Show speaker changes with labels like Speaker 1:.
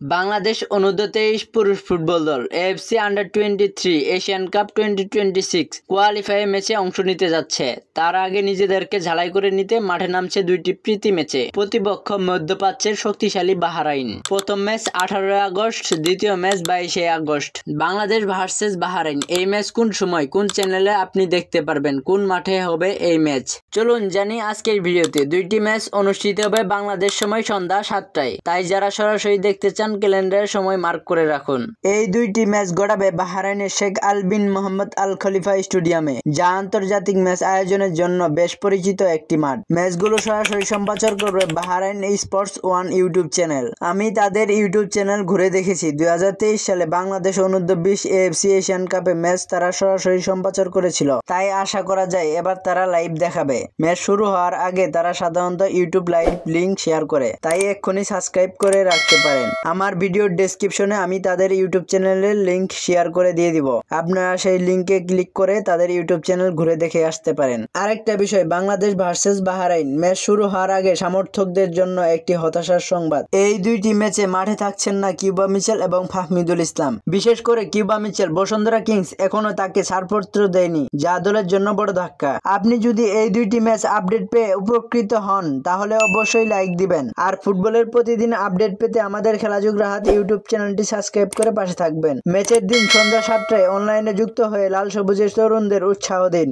Speaker 1: বাংলাদেশ অনূর্ধ্ব-23 পুরুষ ফুটবল দল AFC আন্ডার-23 Asian cup 2026 qualifier ম্যাচে অংশ নিতে যাচ্ছে। তার আগে নিজেদেরকে ঝালাই করে নিতে মাঠে নামছে দুইটি প্রীতি ম্যাচে। প্রতিপক্ষ মধ্যপ্রাচ্যের শক্তিশালী বাহরাইন। প্রথম ম্যাচ 18 আগস্ট, দ্বিতীয় match 22 August. Bangladesh versus Bahrain. এই ম্যাচ কোন সময়, কোন চ্যানেলে আপনি দেখতে পারবেন, কোন মাঠে হবে এই ম্যাচ? চলুন জানি আজকের ভিডিওতে। দুইটি ম্যাচ অনুষ্ঠিত হবে বাংলাদেশ সময় সন্ধ্যা 7টায়। তাই যারা সরাসরি দেখতে চান ক্যালেন্ডারে সময় মার্ক করে রাখুন। এই দুইটি ম্যাচ গড়াবে বাহরাইনের শেখ আল বিন মোহাম্মদ আল খলিফা স্টেডিয়ামে, যা আন্তর্জাতিক ম্যাচ আয়োজনের জন্য বেশ পরিচিত একটি মাঠ। ম্যাচগুলো সরাসরি সম্প্রচার করবে Bahrain sports one YouTube channel. আমি তাদের ইউটিউব চ্যানেল ঘুরে দেখেছি। 2023 সালে বাংলাদেশ অনূর্ধ্ব-20 এএফসি এশিয়ান কাপে ম্যাচ তারা সরাসরি সম্প্রচার করেছিল। তাই আশা করা যায় এবার তারা লাইভ দেখাবে। ম্যাচ শুরু হওয়ার আগে তারা সাধারণত ইউটিউব লাইভ লিংক শেয়ার করে, তাই এক্ষুনি সাবস্ক্রাইব করে রাখতে পারেন। আমার ভিডিওর ডেসক্রিপশনে আমি তাদের ইউটিউব চ্যানেলের লিংক শেয়ার করে দিয়ে দিব। আপনারা সেই লিংকে ক্লিক করে তাদের ইউটিউব চ্যানেল ঘুরে দেখে আসতে পারেন। আরেকটা বিষয়, বাংলাদেশ ভার্সেস বাহরাইন ম্যাচ শুরু হওয়ার আগে সমর্থকদের জন্য একটি হতাশার সংবাদ। এই দুইটি ম্যাচে মাঠে থাকছেন না কিউবা মিচেল এবং ফাহমিদুল ইসলাম। বিশেষ করে কিউবা মিচেল বসুন্ধরা কিংস এখনো তাকে ছাড়পত্র দেয়নি, যা দলের জন্য বড় ধাক্কা। আপনি যদি এই দুইটি ম্যাচ আপডেট পেয়ে উপকৃত হন তাহলে অবশ্যই লাইক দিবেন। আর ফুটবলের প্রতিদিন আপডেট পেতে আমাদের খেলাযোগ রাহাত ইউটিউব চ্যানেলটি সাবস্ক্রাইব করে পাশে থাকবেন। ম্যাচের দিন সন্ধ্যা 7টায় অনলাইনে যুক্ত হয়ে লাল সবুজের তরুণদের উৎসাহ দিন।